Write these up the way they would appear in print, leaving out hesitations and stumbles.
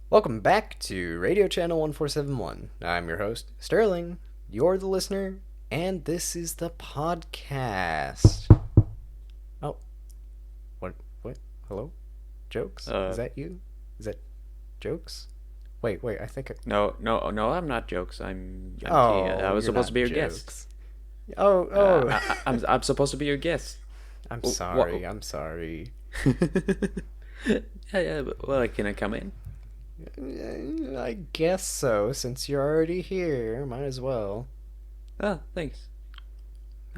Welcome back to Radio Channel 1471. I'm your host, Sterling. You're the listener, and this is the podcast. Oh, what? What? Hello? Jokes? Is that you? Is that jokes? Wait, I think No, I'm not jokes. I'm Oh, Tia. I was you're supposed not to be your guest. jokes. Oh. I'm supposed to be your guest. I'm Wh- sorry, What? I'm sorry. Yeah. Well, can I come in? I guess so, since you're already here. Might as well. Oh, thanks.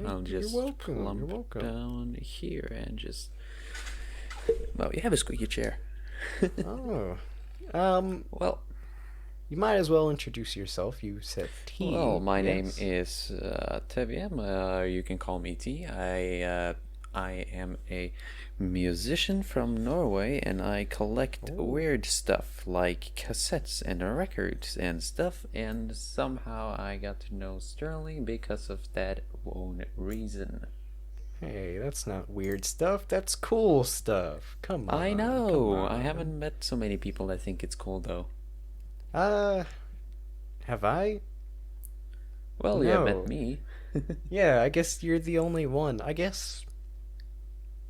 I'll You're just welcome. You're plump welcome. down here and just. Well, you have a squeaky chair. Oh. Well, You might as well introduce yourself. You said T. my name Yes. is Tevje. You can call me T. I am a musician from Norway, and I collect Oh. weird stuff like cassettes and records and stuff. And somehow I got to know Sterling because of that one reason. Hey, that's not weird stuff. That's cool stuff. Come on. I Come know. I on. haven't met so many people that think it's cool though. Uh, have I? Well, you have met No. me. Yeah, I guess you're the only one. I guess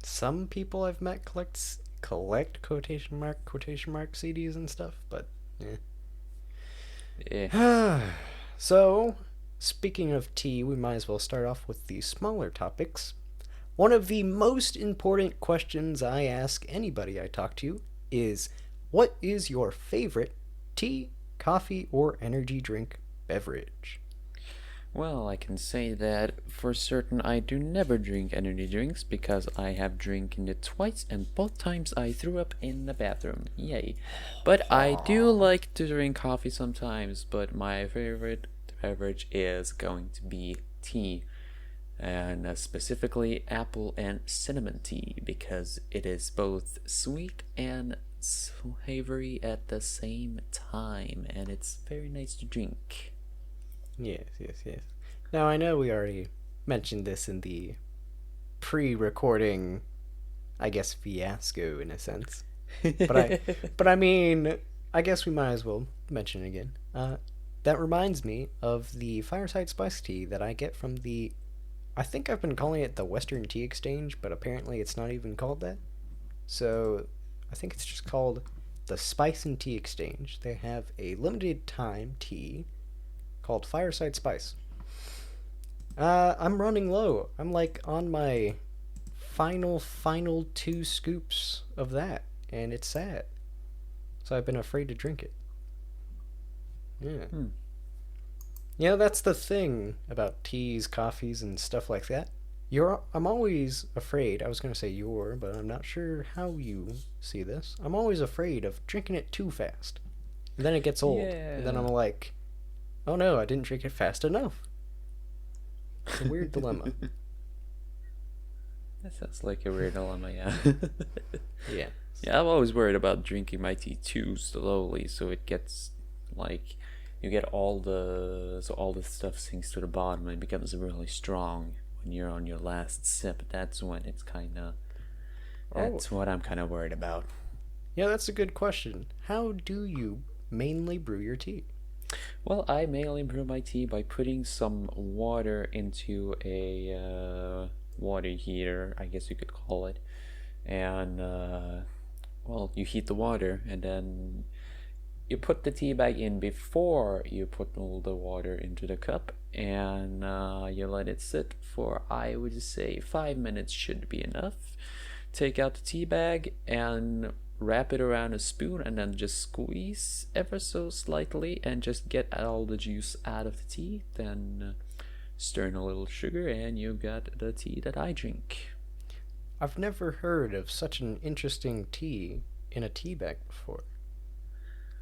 some people I've met collect quotation mark CDs and stuff, but Eh. yeah. So, speaking of tea, we might as well start off with the smaller topics. One of the most important questions I ask anybody I talk to is, what is your favorite tea, coffee, or energy drink beverage? Well, I can say that for certain I do never drink energy drinks because I have drinking it twice and both times I threw up in the bathroom. Yay. But I do like to drink coffee sometimes, but my favorite beverage is going to be tea. And specifically apple and cinnamon tea because it is both sweet and savory at the same time and it's very nice to drink. Yes. Now, I know we already mentioned this in the pre recording, I guess, fiasco in a sense. But I mean, I guess we might as well mention it again. That reminds me of the Fireside Spice tea that I get from the. I think I've been calling it the Western Tea Exchange, but apparently it's not even called that. So I think it's just called the Spice and Tea Exchange. They have a limited time tea called Fireside Spice. I'm running low. I'm like on my final 2 scoops of that, and it's sad. So I've been afraid to drink it. Yeah. Hmm. You know, that's the thing about teas, coffees, and stuff like that. I'm always afraid. I was going to say you're, but I'm not sure how you see this. I'm always afraid of drinking it too fast. And then it gets old. And then Yeah. I'm like, oh no, I didn't drink it fast enough. It's a weird dilemma. That sounds like a weird dilemma, yeah. Yeah. Yeah, I'm always worried about drinking my tea too slowly, so it gets like you get all the stuff sinks to the bottom and it becomes really strong when you're on your last sip. That's when it's Oh, that's what I'm kind of worried about. yeah, that's a good question. How do you mainly brew your tea? Well, I mainly brew my tea by putting some water into a water heater, I guess you could call it, and well, you heat the water and then you put the tea bag in before you put all the water into the cup, and you let it sit for, I would say, 5 minutes should be enough. Take out the tea bag and wrap it around a spoon and then just squeeze ever so slightly and just get all the juice out of the tea. Then stir in a little sugar and you got the tea that I drink. I've never heard of such an interesting tea in a tea bag before.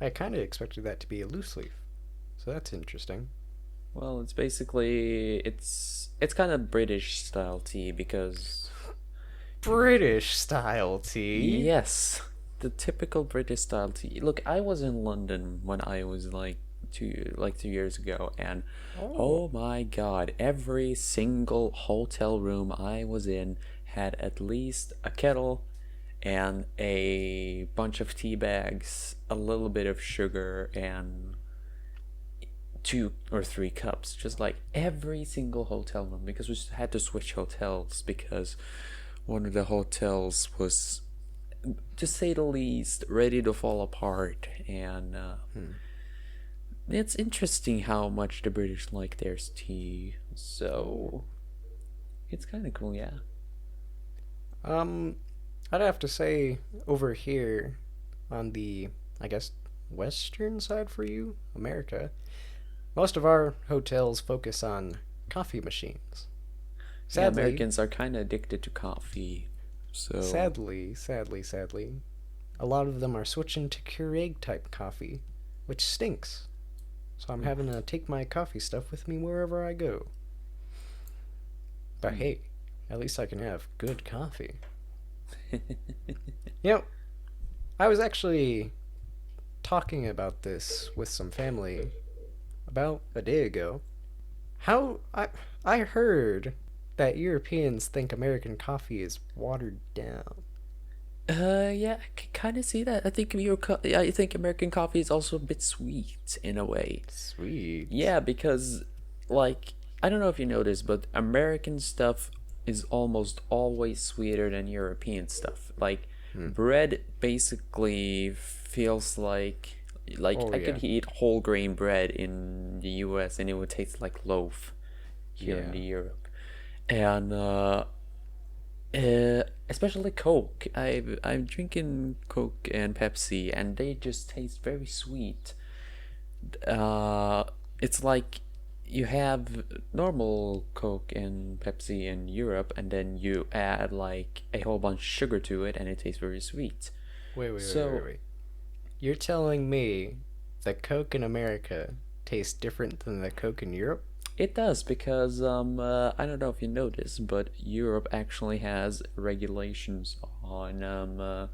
I kind of expected that to be a loose leaf. So that's interesting. Well, it's basically it's kind of British style tea because British style tea? yes, the typical British style tea. Look, I was in London when I was like 2 years ago, and Oh. oh my God, every single hotel room I was in had at least a kettle, and a bunch of tea bags, a little bit of sugar, and 2 or 3 cups, just like every single hotel room, because we had to switch hotels because one of the hotels was, to say the least, ready to fall apart. And it's interesting how much the British like their tea, so it's kind of cool. Yeah. I'd have to say over here on the, I guess, western side for you, America, most of our hotels focus on coffee machines. Yeah, Sadly, Americans are kind of addicted to coffee, so sadly, a lot of them are switching to Keurig type coffee, which stinks. So I'm having to take my coffee stuff with me wherever I go. But hey, at least I can have good coffee. You know, I was actually talking about this with some family about a day ago. How I heard that Europeans think American coffee is watered down. Yeah, I can kind of see that. I think American coffee is also a bit sweet in a way. Sweet. Yeah, because like I don't know if you noticed, but American stuff is almost always sweeter than European stuff. Like bread basically feels like Oh I could yeah. eat whole grain bread in the US and it would taste like loaf here in Yeah. the Europe. And especially Coke. I'm drinking Coke and Pepsi, and they just taste very sweet. Uh, it's like you have normal Coke and Pepsi in Europe, and then you add like a whole bunch of sugar to it, and it tastes very sweet. So Wait. You're telling me the Coke in America tastes different than the Coke in Europe? it does because I don't know if you noticed, but Europe actually has regulations on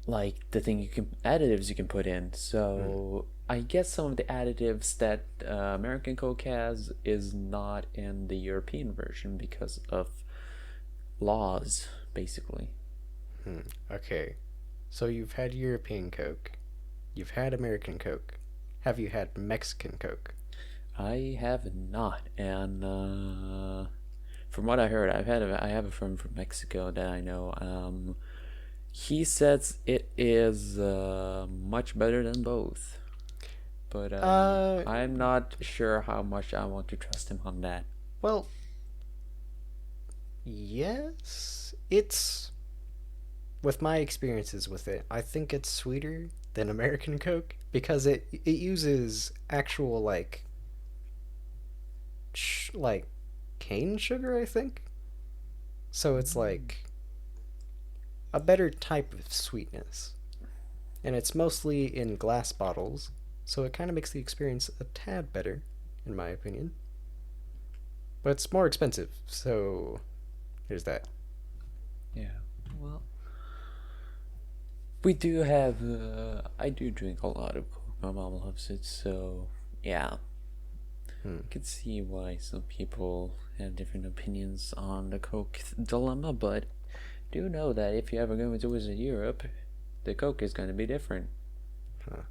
like the thing you can additives you can put in. So I guess some of the additives that American Coke has is not in the European version because of laws, basically. Okay. So you've had European Coke. You've had American Coke. Have you had Mexican Coke? I have not, and from what I heard, I have a friend from Mexico that I know. He says it is much better than both, but Uh, I'm not sure how much I want to trust him on that. well, yes. It's with my experiences with it, I think it's sweeter than American Coke because it uses actual like cane sugar, I think. So it's like a better type of sweetness. And it's mostly in glass bottles, so it kind of makes the experience a tad better in my opinion. But it's more expensive, so there's that. Yeah, well, we do have. I do drink a lot of Coke. My mom loves it, so yeah. Hmm. I could see why some people have different opinions on the Coke dilemma, but do know that if you ever go to visit Europe, the Coke is going to be different. Huh.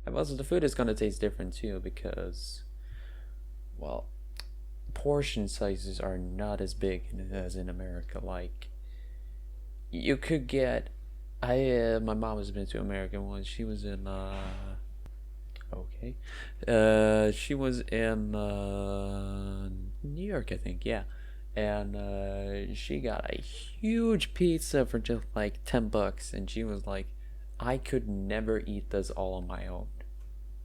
And also, the food is going to taste different too because, well, portion sizes are not as big as in America. Like, you could get. My mom has been to America once. She was in okay. She was in New York, I think. Yeah, and she got a huge pizza for just like $10, and she was like, "I could never eat this all on my own."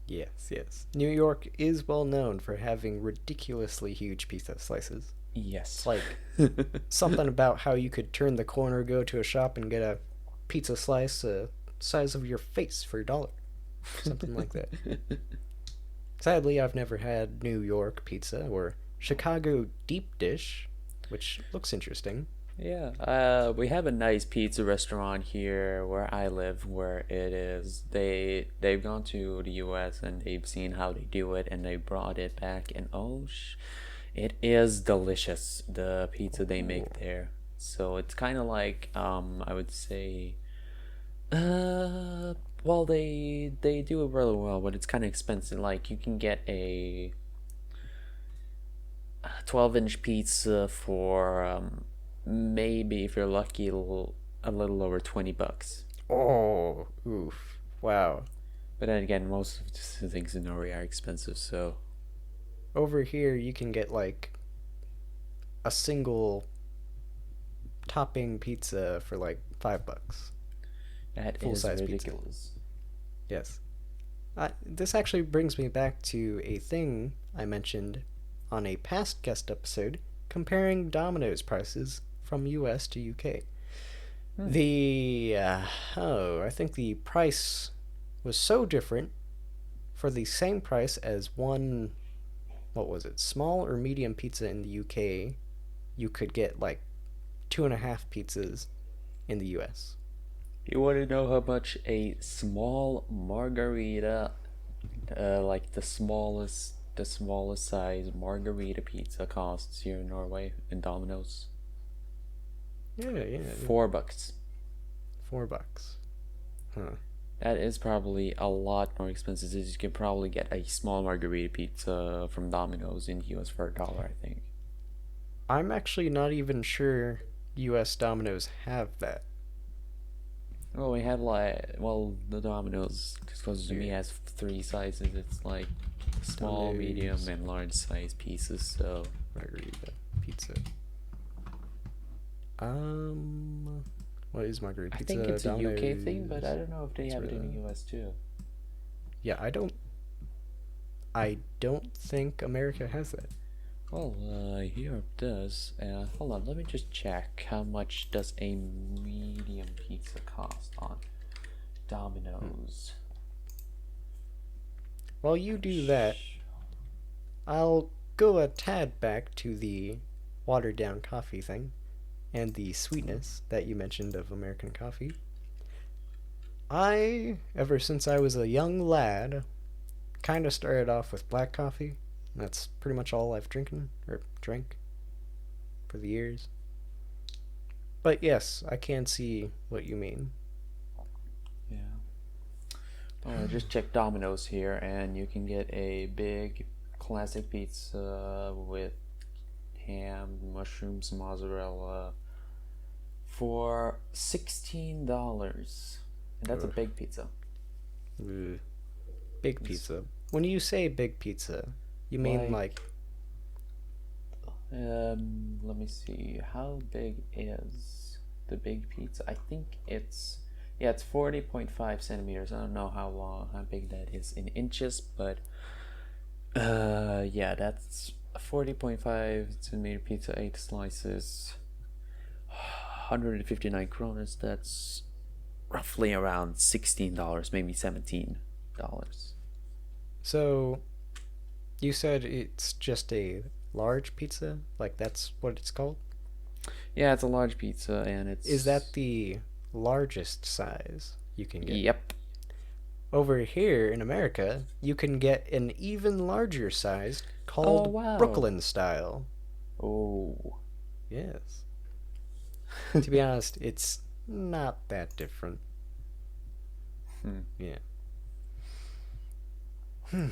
Yes. New York is well known for having ridiculously huge pizza slices. Yes. It's like something about how you could turn the corner, go to a shop, and get a pizza slice the size of your face for $1. Something like that. Sadly, I've never had New York pizza or Chicago deep dish, which looks interesting. Yeah, we have a nice pizza restaurant here where I live, where it is they've gone to the U.S. and they've seen how they do it, and they brought it back, and it is delicious, the pizza they Ooh. make there. So it's kind of like I would say, well, they do it really well, but it's kind of expensive. Like you can get a 12-inch pizza for maybe, if you're lucky, a little over $20. Oh, oof. Wow. But then again, most of the things in Norway are expensive, so Over here, you can get like a single topping pizza for like $5. that Full is size pizza. ridiculous. Yes. This actually brings me back to a thing I mentioned on a past guest episode comparing Domino's prices from US to UK. The, I think the price was so different for the same price as one, what was it, small or medium pizza in the UK. You could get like 2.5 pizzas in the US. You want to know how much a small margarita, like the smallest size margarita pizza costs here in Norway in Domino's? Yeah. $4. $4. Huh. That is probably a lot more expensive. You can probably get a small margarita pizza from Domino's in the US for $1, I think. I'm actually not even sure US Domino's have that. Well, we have the Domino's closest to me has 3 sizes. It's like small, Domino's medium, and large size pieces. So margarita pizza. What is margarita I pizza? think it's a Domino's. UK thing, but I don't know if they It's have it in really- the US too. Yeah, I don't think America has that. Well, Europe does. Hold on, let me just check. How much does a medium pizza cost on Domino's? While you do that, I'll go a tad back to the watered down coffee thing and the sweetness that you mentioned of American coffee. Ever since I was a young lad, kind of started off with black coffee. That's pretty much all I've drank for the years. But yes, I can see what you mean. Yeah. Well, I just checked Domino's here, and you can get a big classic pizza with ham, mushrooms, mozzarella for $16. And that's a Ugh. big pizza. Ugh. Big pizza. When you say big pizza, you mean like let me see. How big is the big pizza? I think it's 40.5 centimeters. I don't know how big that is in inches, but that's a 40.5 centimeter pizza, 8 slices, 159 kroners. That's roughly around $16, maybe $17. so you said it's just a large pizza? Like that's what it's called? Yeah, it's a large pizza, and Is that the largest size you can get? Yep. Over here in America, you can get an even larger size called wow. Brooklyn style. Oh. Yes. To be honest, it's not that different. Yeah. Well,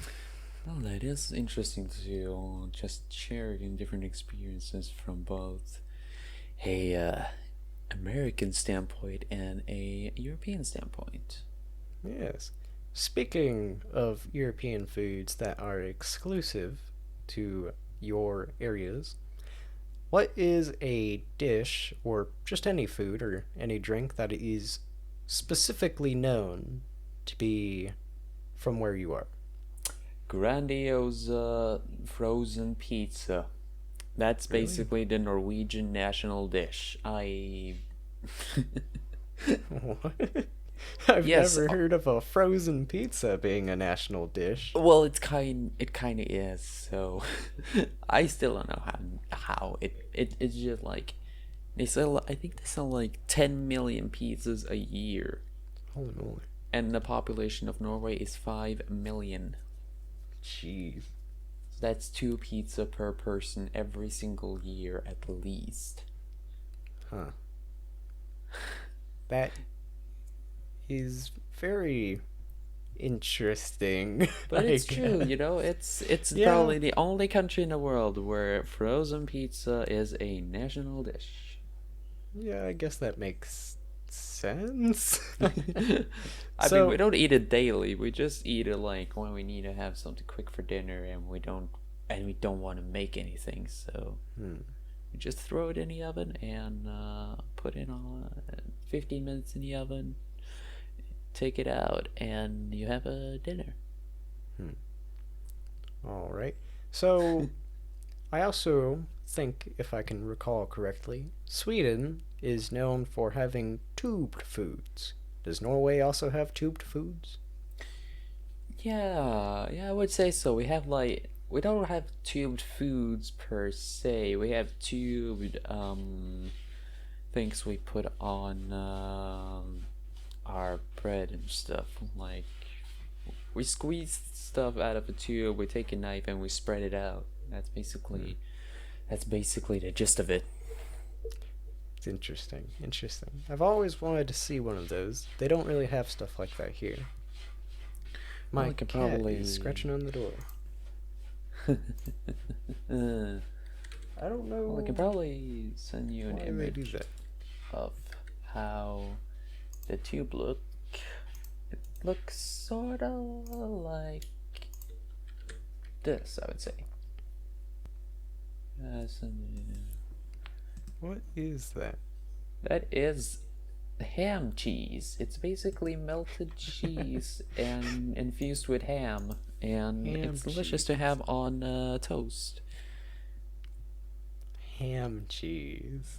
that is interesting to just share in different experiences from both a American standpoint and a European standpoint. Yes. Speaking of European foods that are exclusive to your areas, what is a dish or just any food or any drink that is specifically known to be from where you are? Grandiosa frozen pizza. That's Really? basically the Norwegian national dish. What? I've Yes. never heard of a frozen pizza being a national dish. Well, it kind of is. So I still don't know how it's just like they sell. I think they sell like 10 million pizzas a year, Holy moly. and the population of Norway is 5 million. Jeez. So that's 2 pizza per person every single year at least. Huh. That is very interesting, But I it's true, guess. you know, it's Yeah. probably the only country in the world where frozen pizza is a national dish. Yeah, I guess that makes sense. I mean, we So, don't eat it daily. We just eat it like when we need to have something quick for dinner and we don't want to make anything. So hmm, we just throw it in the oven and put it on 15 minutes in the oven, take it out, and you have a dinner. hmm. All right. So, I also think, if I can recall correctly, Sweden is known for having tubed foods. Does Norway also have tubed foods? Yeah, yeah, I would say so. We don't have tubed foods per se. We have tubed things we put on our bread and stuff. Like we squeeze stuff out of a tube, we take a knife and we spread it out. Hmm. That's basically the gist of it. It's interesting. Interesting. I've always wanted to see one of those. They don't really have stuff like that here. Well, My I can cat is probably scratching on the door. uh, I don't well, I can know probably send you an why they do image that. of how the tube look. It looks sort of like this, I would say. What is that? That is ham cheese. It's basically melted cheese and infused with ham, and Ham it's delicious cheese. to have on toast. Ham cheese.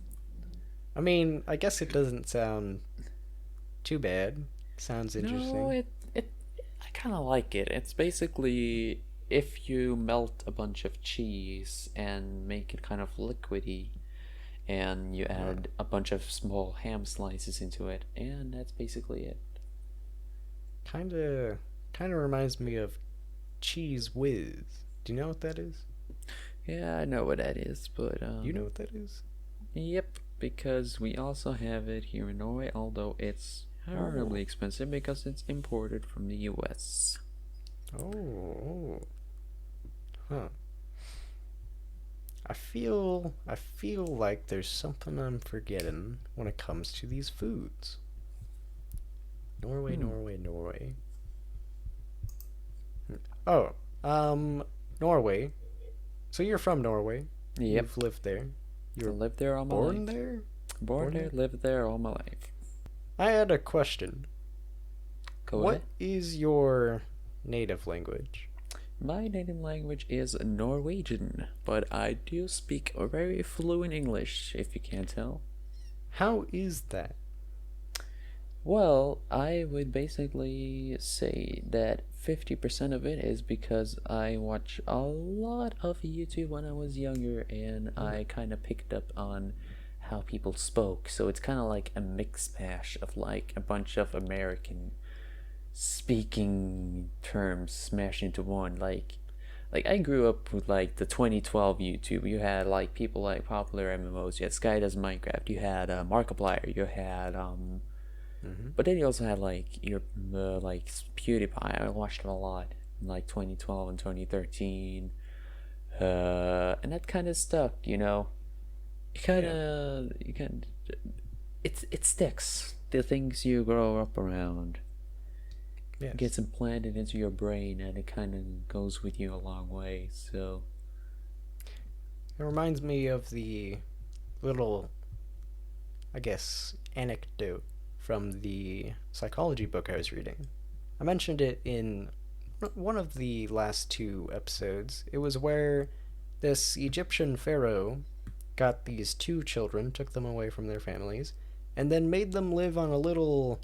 I mean, I guess it doesn't sound too bad. Sounds No, interesting. it I kind of like it. It's basically if you melt a bunch of cheese and make it kind of liquidy, and you Huh. add a bunch of small ham slices into it, and that's basically it. Kinda, kinda reminds me of Cheese Whiz. Do you know what that is? Yeah, I know what that is, but You know what that is? yep, because we also have it here in Norway, although it's Oh, horribly expensive because it's imported from the US. oh, huh. I feel like there's something I'm forgetting when it comes to these foods. Norway, Hmm. Norway, Norway. Oh, um, Norway. So you're from Norway. Yep, You've lived there. You I were lived there all my born life. there? Born Born there, there? lived there all my life. I had a question. Go What ahead. is your native language? My native language is Norwegian, but I do speak a very fluent English, if you can't tell. How is that? Well, I would basically say that 50% of it is because I watched a lot of YouTube when I was younger and Hmm. I kind of picked up on how people spoke. So it's kind of like a mix mash of like a bunch of American speaking terms smashed into one. Like I grew up with like the 2012 YouTube. You had like people like popular MMOs. You had Sky Does Minecraft. You had Markiplier. You had Mm-hmm. but then you also had like your like PewDiePie. I watched him a lot in like 2012 and 2013, and that kind of stuck. You know, Yeah. you kind it sticks. The things you grow up around Yes. gets implanted into your brain, and it kind of goes with you a long way. So It reminds me of the little, I guess, anecdote from the psychology book I was reading. I mentioned it in one of the last two episodes. It was where this Egyptian pharaoh got these two children, took them away from their families, and then made them live on a little,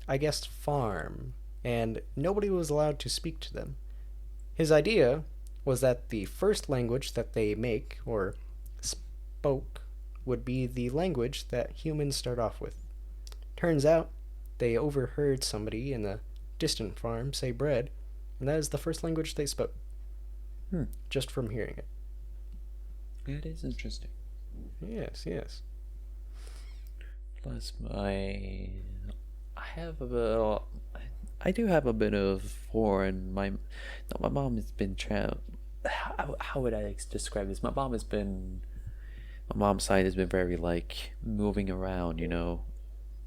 I guess, farm, and nobody was allowed to speak to them. His idea was that the first language that they make or spoke would be the language that humans start off with. Turns out they overheard somebody in a distant farm say bread, and that is the first language they spoke, hmm, just from hearing it. that is interesting. Yes, yes. Plus, I have a bit. I do have a bit of foreign. My mom has been How would I describe this? My mom's side has been very like moving around.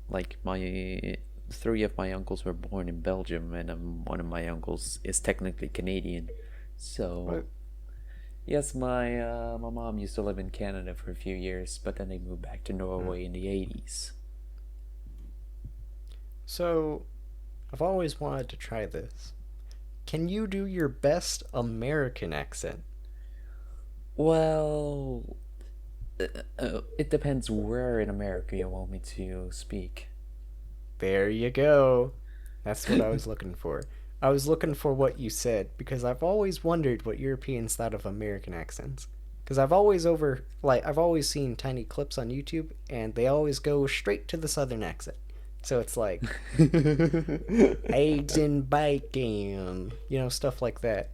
Like my three of my uncles were born in Belgium, and one of my uncles is technically Canadian. So What? yes, my mom used to live in Canada for a few years, but then they moved back to Norway in the 80s. So, I've always wanted to try this. Can you do your best American accent? Well, it depends where in America you want me to speak. There you go. That's what I was looking for. I was looking for what you said because I've always wondered what Europeans thought of American accents. Because I've always seen tiny clips on YouTube and they always go straight to the southern accent. So it's like eggs and bacon, stuff like that.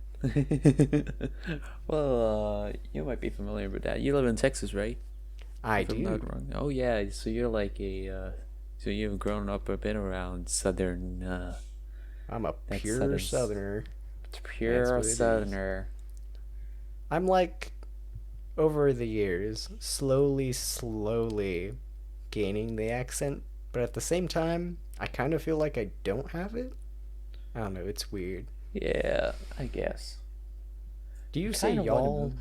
Well, you might be familiar with that. You live in Texas, right? I If I'm not do. wrong. Oh yeah, so you're like so you've grown up a bit around southern, I'm a that pure southern, southerner. That's pure what it is. southerner. I'm like over the years, slowly gaining the accent, but at the same time, I kind of feel like I don't have it. I don't know, it's weird. Yeah, I guess. Do you say Kind of want to move.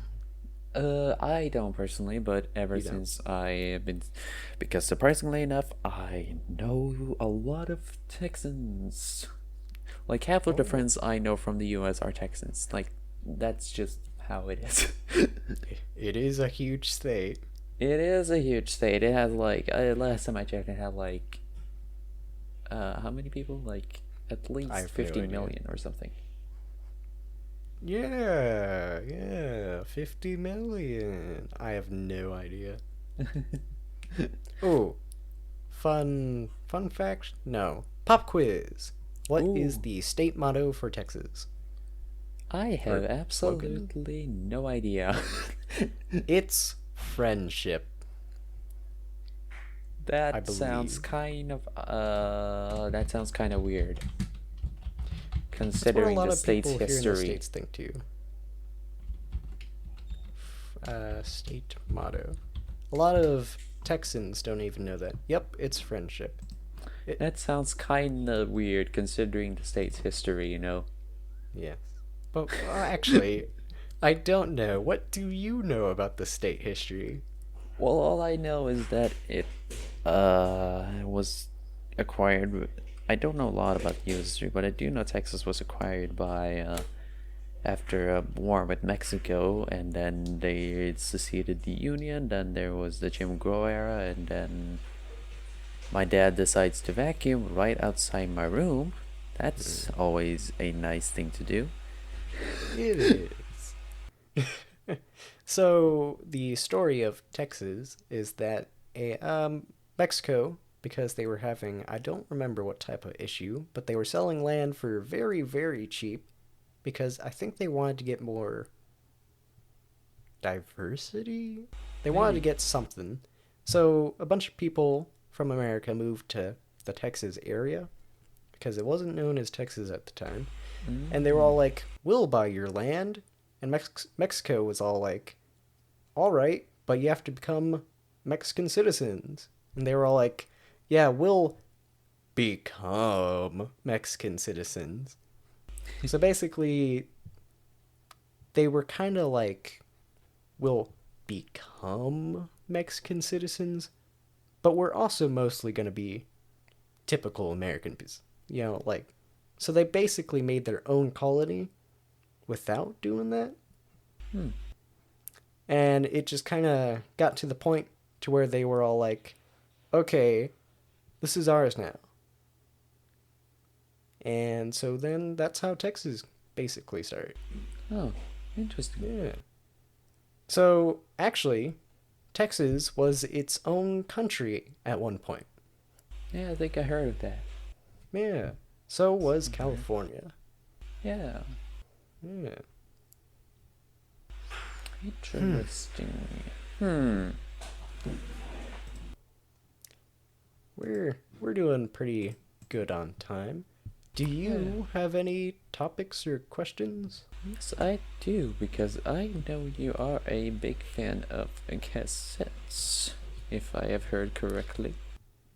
y'all? I don't personally, but ever You don't. since I have been, because surprisingly enough, I know a lot of Texans. Like half of the Oh, friends I know from the U.S. are Texans. Like that's just how it is. it is a huge state. It is a huge state. It has like last time I checked, it had like how many people? Like at I least have no 50 idea. million or something. Yeah, 50 million. I have no idea. Oh, fun fact? No. Pop quiz. What is Ooh, the state motto for Texas? I have Or slogan? absolutely no idea. It's friendship, I believe. That sounds kind of weird That's what a considering lot the of state's people here in the history. States think too. State motto. A lot of Texans don't even know that. Yep, it's friendship. It, That sounds kind of weird considering the state's history. yes. But actually, I don't know. What do you know about the state history? Well, all I know is that it was acquired. I don't know a lot about the history, but I do know Texas was acquired by after a war with Mexico, and then they seceded the Union. Then there was the Jim Crow era, and then my dad decides to vacuum right outside my room. That's always a nice thing to do. It is. So the story of Texas is that a Mexico, because they were having, I don't remember what type of issue, but they were selling land for very cheap because I think they wanted to get more diversity. They wanted to Maybe. get something. So a bunch of people from America moved to the Texas area because it wasn't known as Texas at the time. And they were all Mm. like, "We'll buy your land." And Mexico was all like, "All right, but you have to become Mexican citizens." And they were all like, "Yeah, we'll become Mexican citizens." So basically, they were kind of like, "We'll become Mexican citizens, but we're also mostly going to be typical Americans." Like, so they basically made their own colony without doing that. Hmm. And it just kind of got to the point to where they were all like, okay, this is ours now. And so then that's how Texas basically started. Oh, interesting. Yeah. So actually, Texas was its own country at one point. Yeah, I think I heard of that. Yeah. So was Okay. California. Yeah, Yeah. interesting. Hmm. We're doing pretty good on time. Do you have any topics or questions? Yes, I do, because I know you are a big fan of cassettes, if I have heard correctly.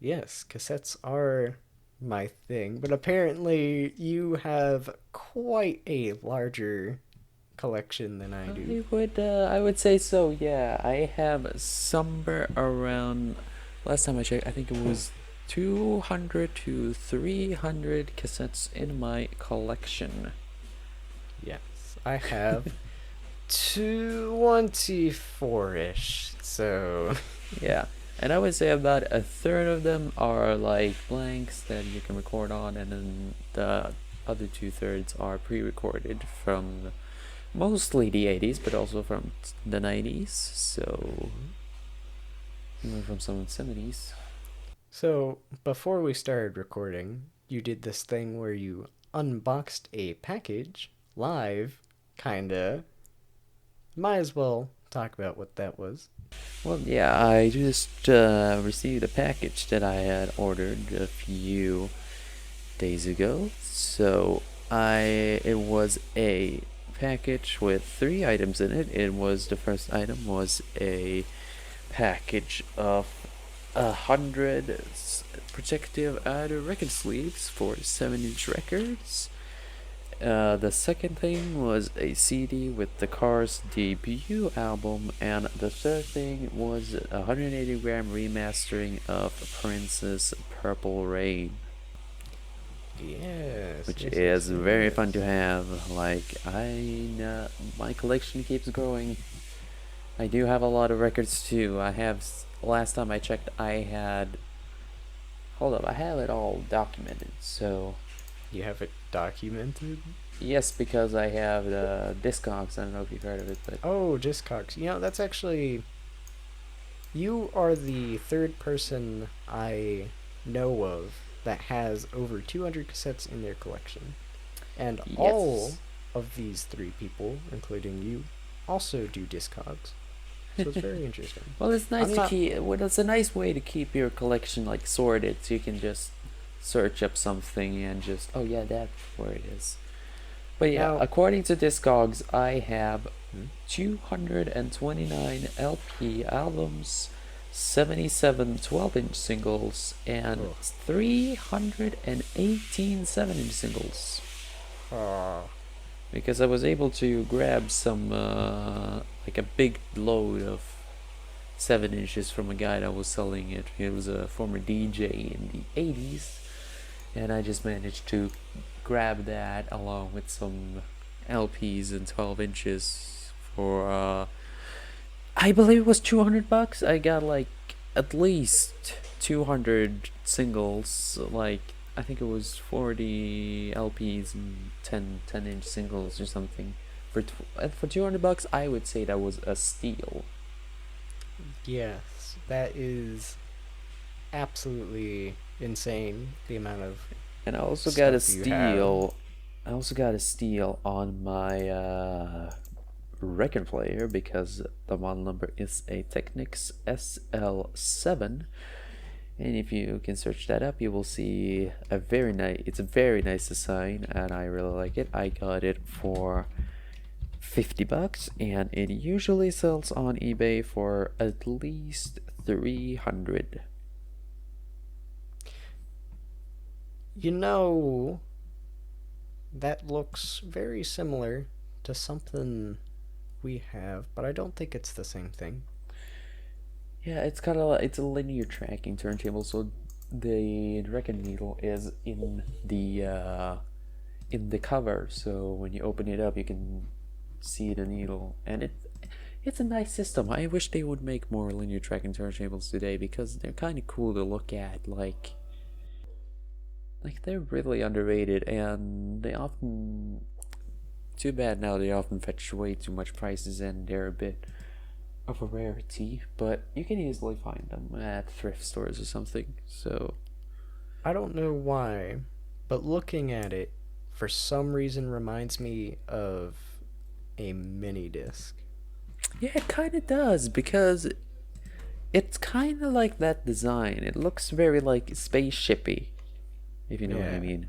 Yes, cassettes are my thing, but apparently you have quite a larger collection than I do. I would say so. Yeah, I have somewhere around. Last time I checked, I think it was 200 to 300 cassettes in my collection. Yes, I have 24-ish. So, Yeah, and I would say about a third of them are like blanks that you can record on, and then the other 2/3 are pre-recorded from mostly the 80s, but also from the 90s. So even from some 70s. so before we started recording, you did this thing where you unboxed a package live, kinda. Might as well talk about what that was. Well, yeah, I just received a package that I had ordered a few days ago. So it was a package with 3 items in it. The first item was a package of 100 protective record sleeves for 7-inch records. The second thing was a CD with the Cars debut album, and the third thing was a 180-gram remastering of Prince's Purple Rain, Yes, which yes, is yes, very yes. fun to have. My collection keeps growing. I do have a lot of records too. Last time I checked, hold up, I have it all documented. So You have it documented? yes, because I have the Discogs. I don't know if you've heard of it, but Oh, Discogs. That's actually. You are the third person I know of that has over 200 cassettes in their collection. And all yes. of these three people, including you, also do Discogs. So it's very interesting. Well, it's nice I'm to not. keep. Well, it's a nice way to keep your collection like sorted, so you can just search up something and just, oh yeah, that's where it is. But yeah, Now. according to Discogs, I have Hmm? 229 LP albums, 77 12-inch singles, and Oh. 318 7-inch singles. Oh. Because I was able to grab some, like a big load of 7 inches from a guy that was selling it. He was a former DJ in the 80s, and I just managed to grab that along with some LPs and 12 inches for, I believe it was $200. I got like at least 200 singles, like I think it was 40 LPs and 10-inch singles or something. For $200, I would say that was a steal. Yes, that is absolutely insane, the amount of And I also got a stuff you have. steal. I also got a steal on my record player, because the model number is a Technics SL7. And if you can search that up, you will see it's a very nice design, and I really like it. I got it for $50, and it usually sells on eBay for at least 300. You know, that looks very similar to something we have, but I don't think it's the same thing. Yeah, it's a linear tracking turntable, so the record needle is in the cover. So when you open it up, you can see the needle, and it's a nice system. I wish they would make more linear tracking turntables today, because they're kind of cool to look at. Like they're really underrated, and they often, too bad now, they often fetch way too much prices, and they're a bit of a rarity, but you can easily find them at thrift stores or something. So I don't know why, but looking at it, for some reason, reminds me of a mini disc. yeah, it kind of does, because It's kind of like that design. It looks very like spaceshipy, if you know what I Yeah, mean.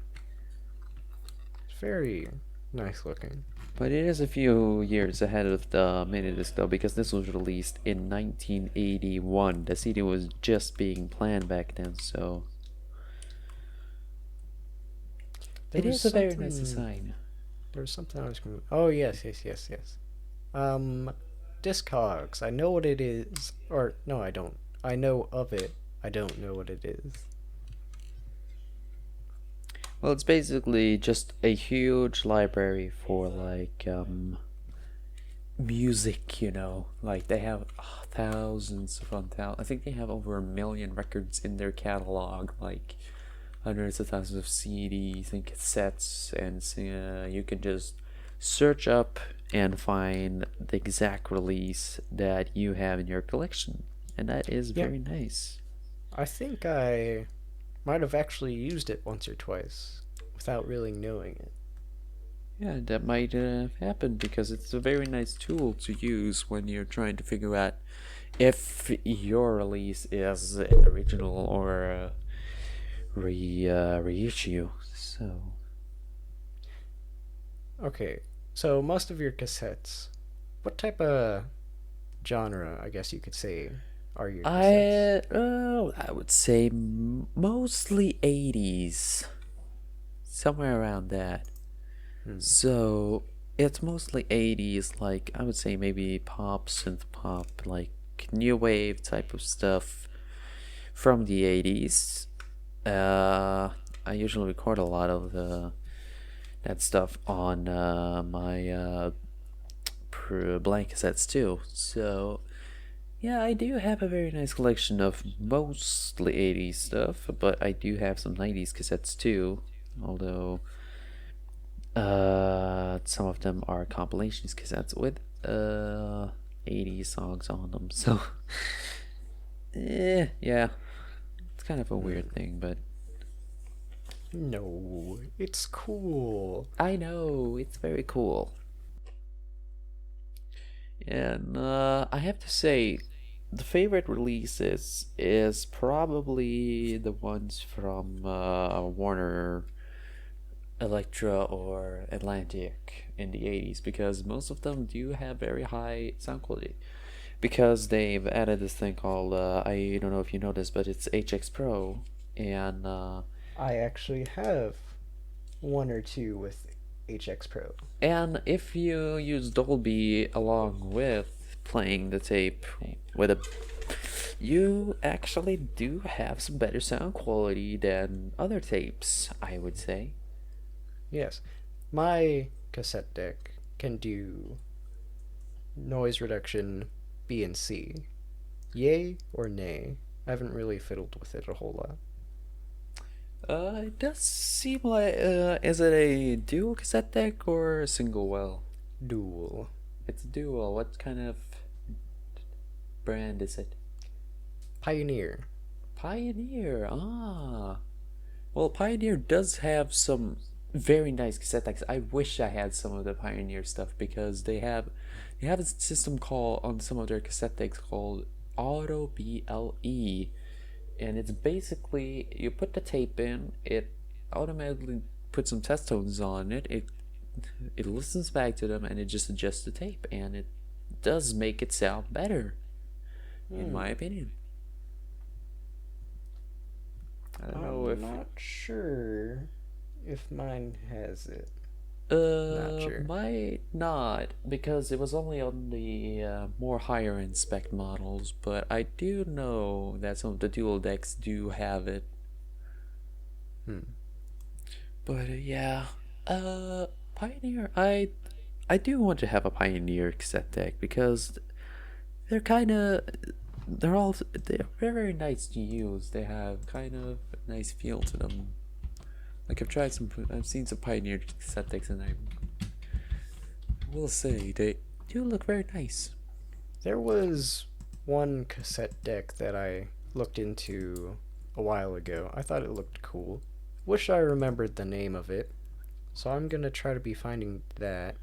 it's very nice looking. But it is a few years ahead of the mini disc though, because this was released in 1981. The CD was just being planned back then, so There it was is a very nice something. design. There was something I was going. Oh yes, yes, yes, yes. Um, Discogs. I know what it is. Or no, I don't. I know of it. I don't know what it is. Well, it's basically just a huge library for like music, you know. Like they have thousands upon thousands. I think they have over 1 million records in their catalog, like hundreds of thousands of CDs and cassettes, and you can just search up and find the exact release that you have in your collection, and that is Yeah, very nice. I think I might have actually used it once or twice without really knowing it. Yeah, that might happen because it's a very nice tool to use when you're trying to figure out if your release is an original or a reissue. So Okay, so most of your cassettes, what type of genre, I guess you could say, are your cassettes? I would say mostly 80s, somewhere around that. Hmm. So it's mostly 80s, like I would say maybe pop, synth pop, like new wave type of stuff from the 80s. Uh, I usually record a lot of that stuff on my blank cassettes too. So yeah, I do have a very nice collection of mostly 80s stuff, but I do have some 90s cassettes too. Although some of them are compilations cassettes with 80s songs on them. So yeah, it's kind of a weird Hmm. thing, but No, it's cool. I know it's very cool. And I have to say, the favorite releases is probably the ones from Warner, Electra, or Atlantic in the 80s, because most of them do have very high sound quality. Because they've added this thing called, I don't know if you know this, but it's HX Pro. And I actually have one or two with HX Pro. if you use Dolby along with playing the tape with a, you actually do have some better sound quality than other tapes, I would say. Yes, my cassette deck can do noise reduction B and C. Yay or nay? I haven't really fiddled with it a whole lot. It does seem like, is it a dual cassette deck or a single well? Dual. It's a dual. What kind of brand is it? Pioneer. Pioneer. Ah. Well, Pioneer does have some very nice cassette decks. I wish I had some of the Pioneer stuff because they have a system called on some of their cassette decks called Auto BLE, and it's basically you put the tape in, it automatically puts some test tones on it. It listens back to them and it just adjusts the tape, and it does make it sound better, in Hmm. my opinion. I don't know I'm if not sure if mine has it. Not sure. might not, because it was only on the more higher end spec models, but I do know that some of the dual decks do have it. Hmm. But yeah, uh, Pioneer, I do want to have a Pioneer cassette deck because they're kind of they're very nice to use. They have kind of a nice feel to them. Like I've seen some Pioneer cassette decks, and I will say they do look very nice. There was one cassette deck that I looked into a while ago. I thought it looked cool. Wish I remembered the name of it. So I'm gonna try to be finding that.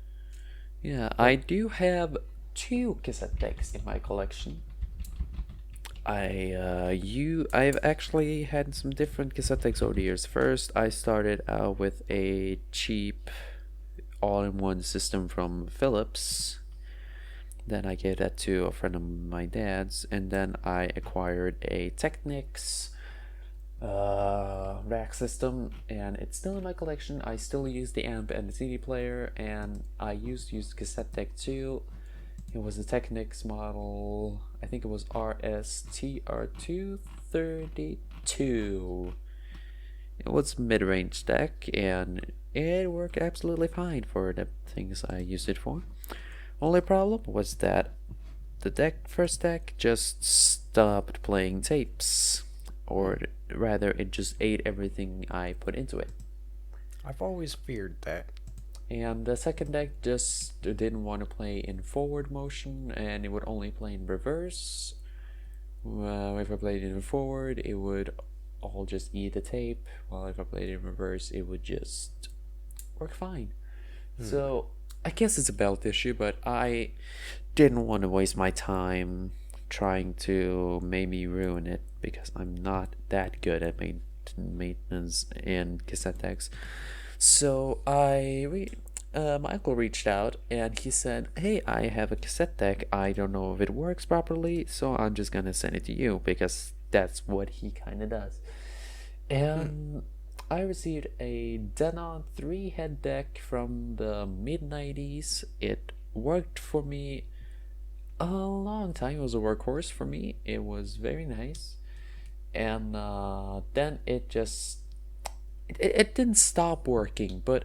Yeah, But I do have two cassette decks in my collection. I've actually had some different cassette decks over the years. First, I started out with a cheap all-in-one system from Philips. Then I gave that to a friend of my dad's, and then I acquired a Technics rack system, and it's still in my collection. I still use the amp and the CD player, and I used to use the cassette deck too. It was a Technics model, I think it was RSTR232. It was mid-range deck, and it worked absolutely fine for the things I used it for. Only problem was that the first deck just stopped playing tapes, or rather, it just ate everything I put into it. I've always feared that. And the second deck just didn't want to play in forward motion, and it would only play in reverse. If I played it in forward, it would all just eat the tape, while if I played it in reverse, it would just work fine. So I guess it's a belt issue, but I didn't want to waste my time trying to maybe ruin it, because I'm not that good at maintenance in cassette decks. So my uncle reached out and he said, "Hey, I have a cassette deck. I don't know if it works properly, so I'm just gonna send it to you," because that's what he kind of does. And I received a Denon 3-head deck from the mid-90s. It worked for me a long time. It was a workhorse for me. It was very nice. And then it just it didn't stop working, but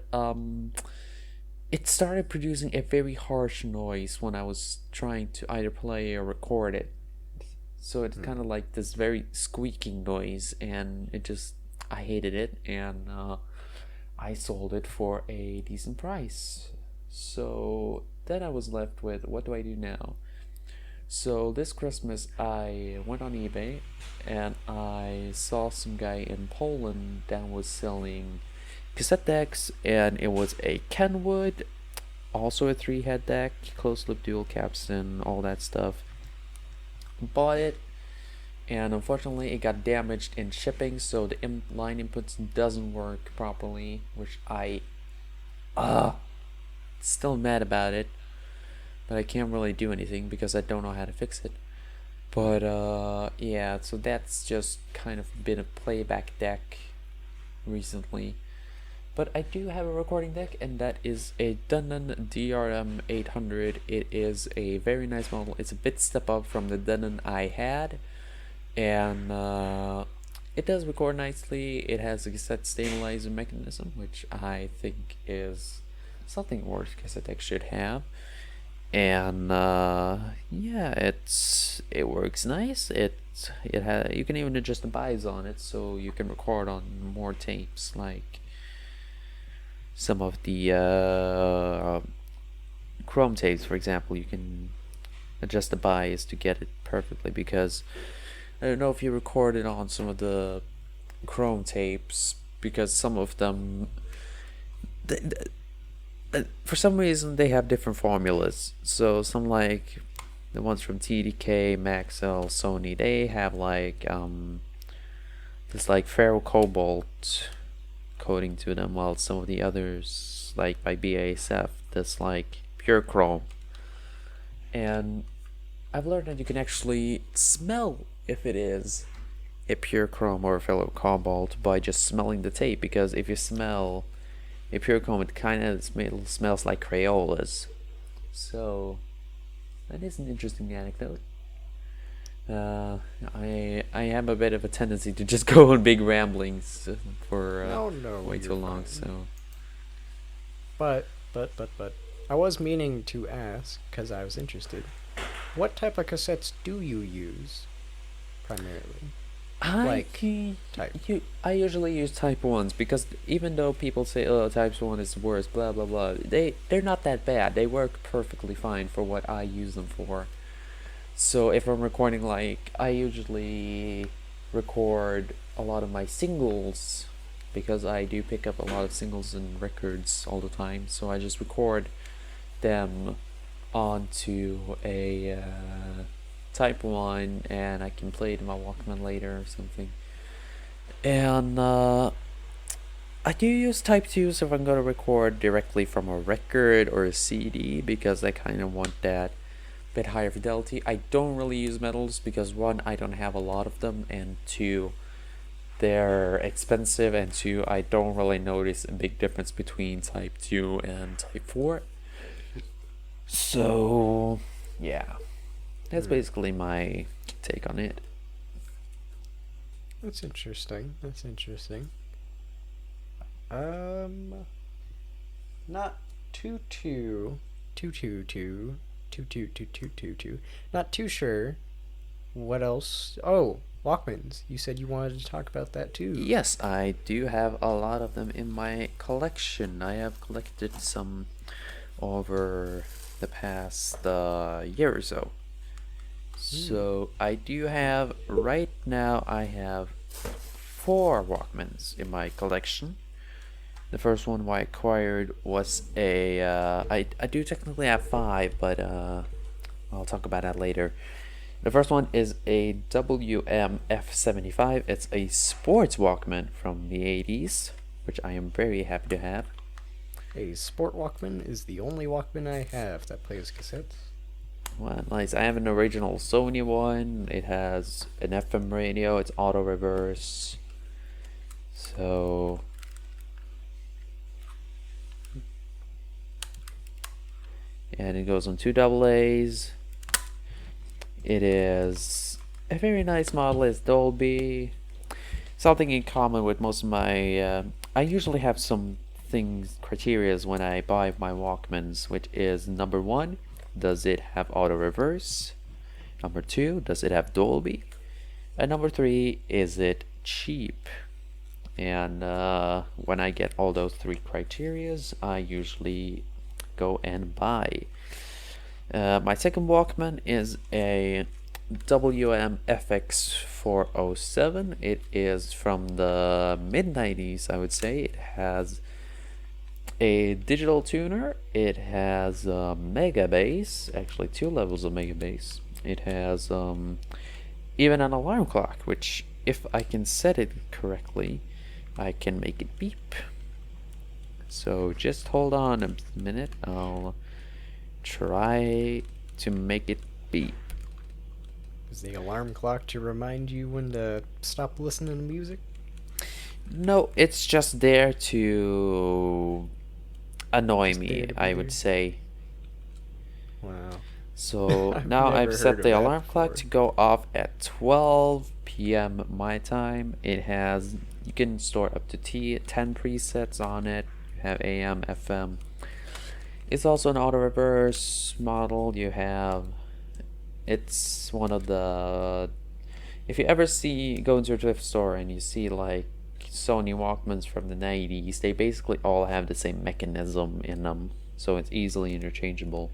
it started producing a very harsh noise when I was trying to either play or record it. So it's kind of like this very squeaking noise, and I hated it, and I sold it for a decent price. So then I was left with, what do I do now? So this Christmas I went on eBay and I saw some guy in Poland that was selling cassette decks, and it was a Kenwood, also a 3-head deck, closed loop dual caps and all that stuff. Bought it, and unfortunately it got damaged in shipping, so the line inputs doesn't work properly, which I still mad about it, but I can't really do anything because I don't know how to fix it. But yeah, so that's just kind of been a playback deck recently. But I do have a recording deck, and that is a Denon DRM 800. It is a very nice model. It's a bit step up from the Denon I had, and it does record nicely. It has a cassette stabilizer mechanism, which I think is something worse cassette deck should have. And yeah, it works nice. You can even adjust the buys on it, so you can record on more tapes, like some of the Chrome tapes, for example. You can adjust the buys to get it perfectly, because I don't know if you record it on some of the Chrome tapes, because some of them for some reason they have different formulas. So some, like the ones from TDK, Maxell, Sony, they have like this like ferro cobalt coating to them, while some of the others, like by BASF, that's like pure chrome. And I've learned that you can actually smell if it is a pure chrome or a ferro cobalt by just smelling the tape, because if you smell a pure chrome, it kind of smells like Crayolas. So that is an interesting anecdote. I have a bit of a tendency to just go on big ramblings for way too long. Fine. So, but I was meaning to ask, because I was interested. What type of cassettes do you use primarily? I usually use type 1s, because even though people say, oh, type 1 is the worst, blah blah blah, they're not that bad. They work perfectly fine for what I use them for. So if I'm recording, like, I usually record a lot of my singles, because I do pick up a lot of singles and records all the time, so I just record them onto a Type 1, and I can play it in my Walkman later or something. And I do use Type 2s if I'm going to record directly from a record or a CD, because I kind of want that bit higher fidelity. I don't really use metals because, one, I don't have a lot of them, and two, they're expensive, and two, I don't really notice a big difference between Type 2 and Type 4. So, yeah. That's basically my take on it. That's interesting. Not not too sure. What else? Oh, Walkmans. You said you wanted to talk about that too. Yes, I do have a lot of them in my collection. I have collected some over the past year or so. So I do have, right now I have 4 Walkmans in my collection. The first one I acquired was I do technically have 5, but I'll talk about that later. The first one is a WMFX551. It's a sports Walkman from the 80s, which I am very happy to have. A sport Walkman is the only Walkman I have that plays cassettes. Well, nice. I have an original Sony one. It has an FM radio. It's auto reverse. So, and it goes on 2 AA's. It is a very nice model. It's Dolby. Something in common with most of my. I usually have some criterias when I buy my Walkmans, which is number 1. Does it have auto reverse? Number 2, does it have Dolby? And number 3, is it cheap? And when I get all those 3 criterias, I usually go and buy. My second Walkman is a WMFX407. It is from the mid-90s, I would say. It has a digital tuner. It has a mega bass, actually 2 levels of mega bass. It has even an alarm clock, which, if I can set it correctly, I can make it beep. So just hold on a minute. I'll try to make it beep. Is the alarm clock to remind you when to stop listening to music? No, it's just there to annoy me, I would say. Wow. So now I've set the alarm clock to go off at 12 p.m. my time. It has, you can store up to 10 presets on it. You have AM, FM. It's also an auto reverse model. It's one of the, if you ever go into a thrift store and you see like Sony Walkmans from the 90s, they basically all have the same mechanism in them, so it's easily interchangeable.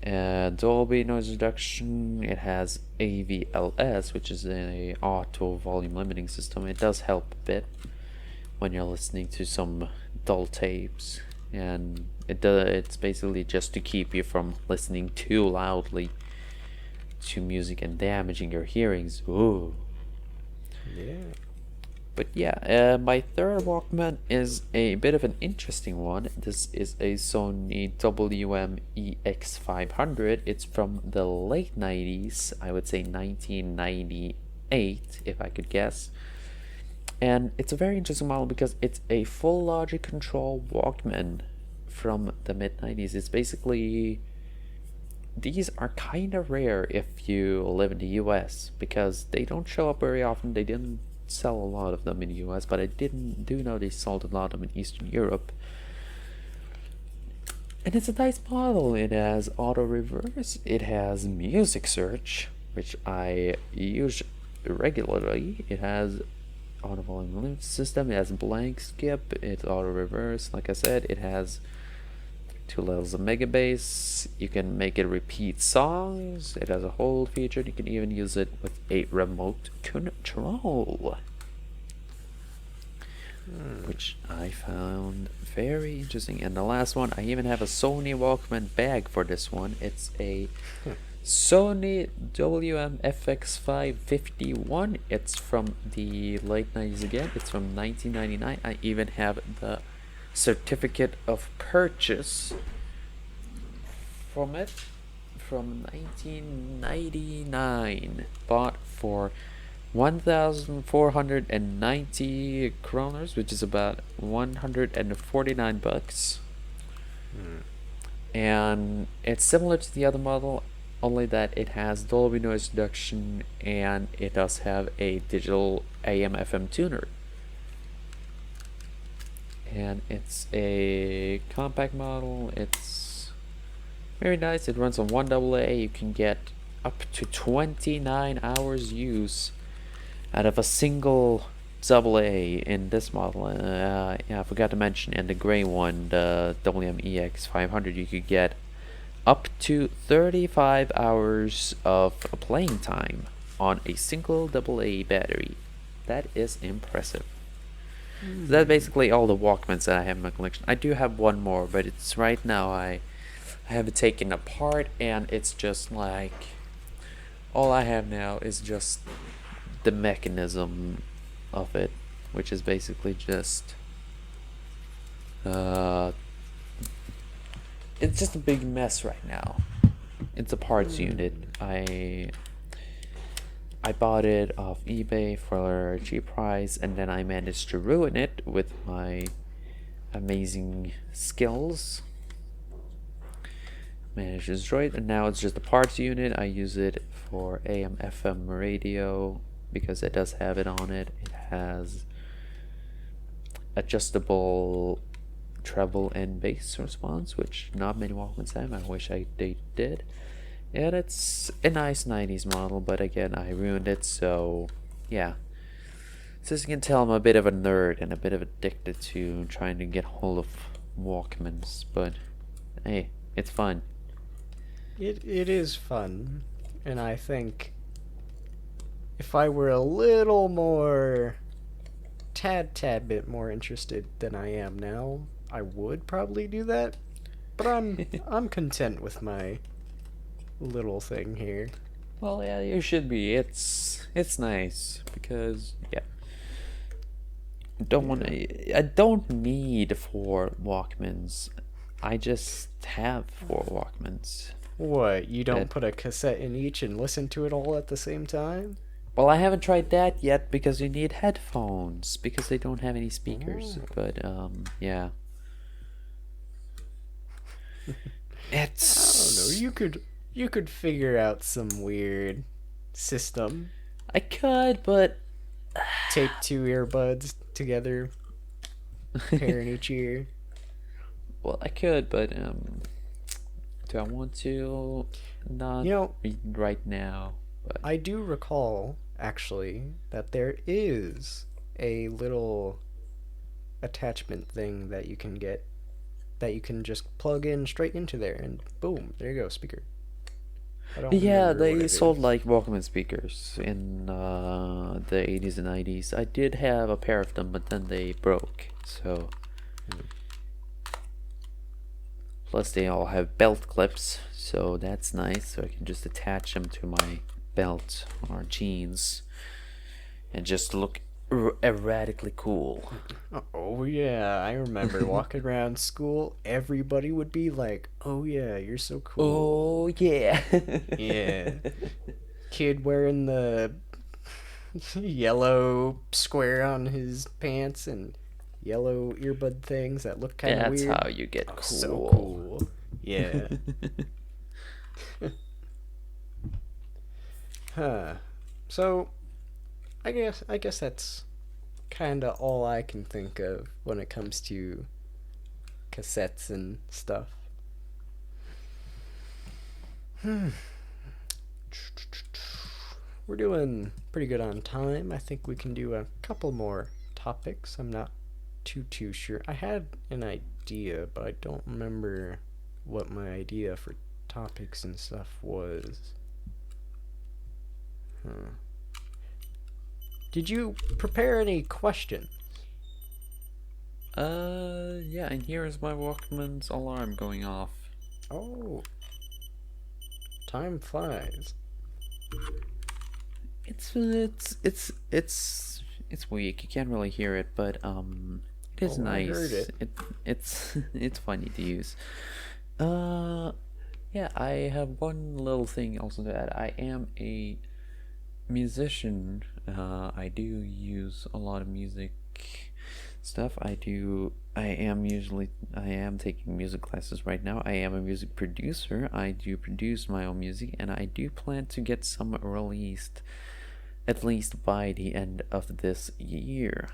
Dolby noise reduction. It has AVLS, which is an auto volume limiting system. It does help a bit when you're listening to some dull tapes, and it's basically just to keep you from listening too loudly to music and damaging your hearings. Ooh. Yeah. But yeah, my third Walkman is a bit of an interesting one. This is a Sony WMEX500. It's from the late 90s, I would say 1998, if I could guess. And it's a very interesting model because it's a full logic control Walkman from the mid-90s. It's basically, these are kind of rare if you live in the US, because they don't show up very often. They didn't sell a lot of them in the US, but I do know they sold a lot of them in Eastern Europe. And it's a nice model. It has auto reverse. It has music search, which I use regularly. It has auto volume limit system. It has blank skip. It's auto reverse. Like I said, it has 2 levels of mega bass. You can make it repeat songs. It has a hold feature. You can even use it with a remote control, which I found very interesting. And the last one, I even have a Sony Walkman bag for this one. It's a Sony WMFX551. It's from the late 90s again. It's from 1999. I even have the certificate of purchase from it from 1999. Bought for 1,490 kroners, which is about 149 bucks. And it's similar to the other model, only that it has Dolby noise reduction and it does have a digital AM/FM tuner. And it's a compact model. It's very nice. It runs on 1AA. You can get up to 29 hours use out of a single AA in this model. Yeah, I forgot to mention, in the gray one, the WMEX500, you could get up to 35 hours of playing time on a single AA battery. That is impressive. So that's basically all the Walkmans that I have in my collection. I do have one more, but it's right now I have it taken apart, and it's just like all I have now is just the mechanism of it, which is basically just it's just a big mess right now. It's a parts unit. I bought it off eBay for a cheap price, and then I managed to ruin it with my amazing skills. Managed to destroy it, and now it's just a parts unit. I use it for AM/FM radio because it does have it on it. It has adjustable treble and bass response, which not many Walkmans have. I wish they did. And it's a nice 90s model, but again, I ruined it, so yeah. So as you can tell, I'm a bit of a nerd and a bit of addicted to trying to get hold of Walkmans, but hey, it's fun. It is fun, and I think if I were a little more, tad bit more interested than I am now, I would probably do that. But I'm content with my little thing here. Well, yeah, you should be. It's nice because yeah. I don't need 4 Walkmans. I just have 4 Walkmans. What, you don't put a cassette in each and listen to it all at the same time? Well, I haven't tried that yet because you need headphones because they don't have any speakers. Oh. But yeah. It's I don't know. You could figure out some weird system. I could, but Tape 2 earbuds together, pair in each ear. well, I could, but do I want to? Not right now. But I do recall, actually, that there is a little attachment thing that you can get that you can just plug in straight into there, and boom, there you go, speaker. Yeah, they sold like Walkman speakers in the 80s and 90s. I did have a pair of them, but then they broke. So plus they all have belt clips, so that's nice. So I can just attach them to my belt or jeans and just look erratically cool. Oh yeah, I remember walking around school, everybody would be like, "Oh yeah, you're so cool." Oh yeah. Yeah. Kid wearing the yellow square on his pants and yellow earbud things that look kind of weird. That's how you get cool. So cool. Yeah. Huh. So, I guess that's kind of all I can think of when it comes to cassettes and stuff. We're doing pretty good on time. I think we can do a couple more topics. I'm not too sure. I had an idea, but I don't remember what my idea for topics and stuff was. Did you prepare any questions? Yeah, and here is my Walkman's alarm going off. Oh. Time flies. It's weak. You can't really hear it, but it is Oh, I heard nice. it. It's funny to use. Yeah, I have one little thing also to add. I am a musician. I do use a lot of music stuff. I am taking music classes right now. I am a music producer. I do produce my own music, and I do plan to get some released at least by the end of this year,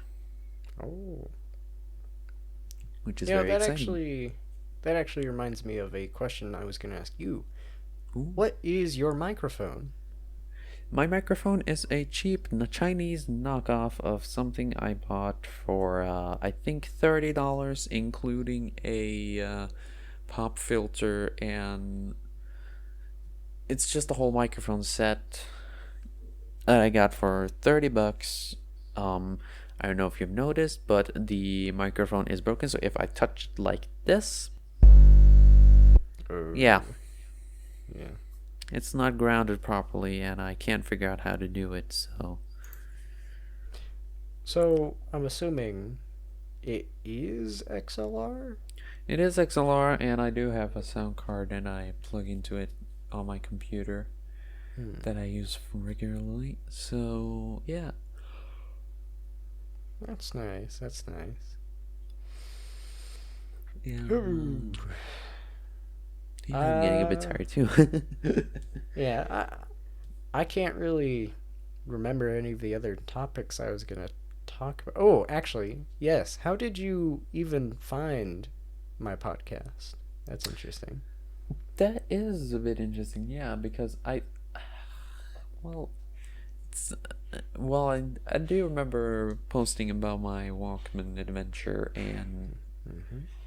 Oh. which is You know, very exciting. that actually reminds me of a question I was going to ask you. Ooh. What is your microphone? My microphone is a cheap Chinese knockoff of something I bought for I think $30, including a pop filter, and it's just a whole microphone set that I got for $30. I don't know if you've noticed, but the microphone is broken. So if I touch it like this, yeah, Yeah. it's not grounded properly, and I can't figure out how to do it. So, I'm assuming it is XLR? It is XLR, and I do have a sound card, and I plug into it on my computer that I use regularly. So yeah, That's nice. That's nice. yeah. Ooh. Yeah, I'm getting a bit tired too. Yeah, I can't really remember any of the other topics I was gonna talk about. Oh, actually, yes. How did you even find my podcast? That's interesting. That is a bit interesting, yeah, because well, I do remember posting about my Walkman adventure and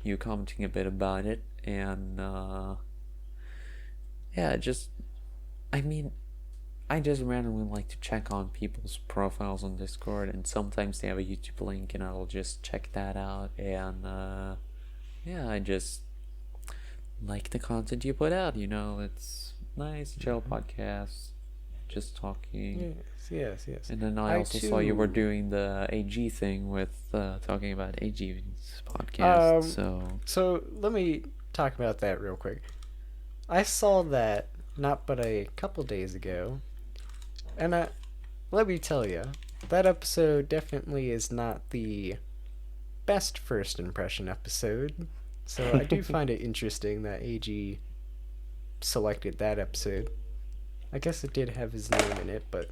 you commenting a bit about it, and yeah, I mean, I just randomly like to check on people's profiles on Discord, and sometimes they have a YouTube link, and I'll just check that out, and yeah, I just like the content you put out. It's nice, chill podcast, just talking. Yes. And then I also saw you were doing the AG thing with talking about AG's podcast. So let me talk about that real quick. I saw that not but a couple days ago, and let me tell you, that episode definitely is not the best first impression episode. So I do find it interesting that AG selected that episode. I guess it did have his name in it, but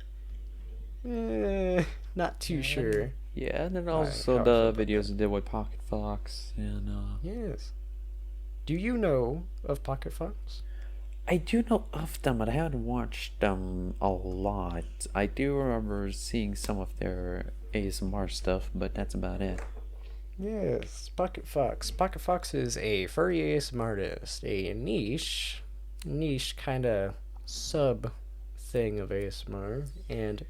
not too sure. Yeah, and then also the videos I did with Pocket Fox, and yes. Do you know of Pocket Fox? I do know of them, but I haven't watched them a lot. I do remember seeing some of their ASMR stuff, but that's about it. Yes, Pocket Fox. Pocket Fox is a furry ASMR artist, a niche kind of sub thing of ASMR, and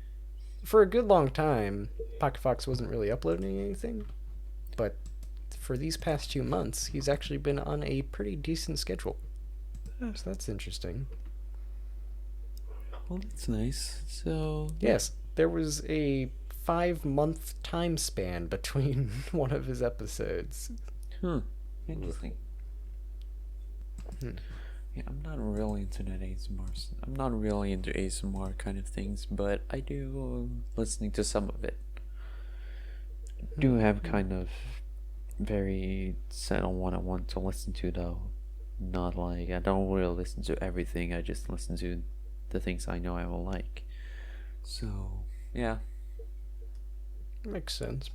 for a good long time, Pocket Fox wasn't really uploading anything, but for these past 2 months, he's actually been on a pretty decent schedule. So that's interesting. Well, that's nice. So yes, there was a 5-month time span between one of his episodes. Interesting. Yeah, I'm not really into that ASMR. I'm not really into ASMR kind of things, but I do listening to some of it. Do have kind of very set on what I want to listen to, though. Not like I don't really listen to everything. I just listen to the things I know I will like. So yeah, makes sense.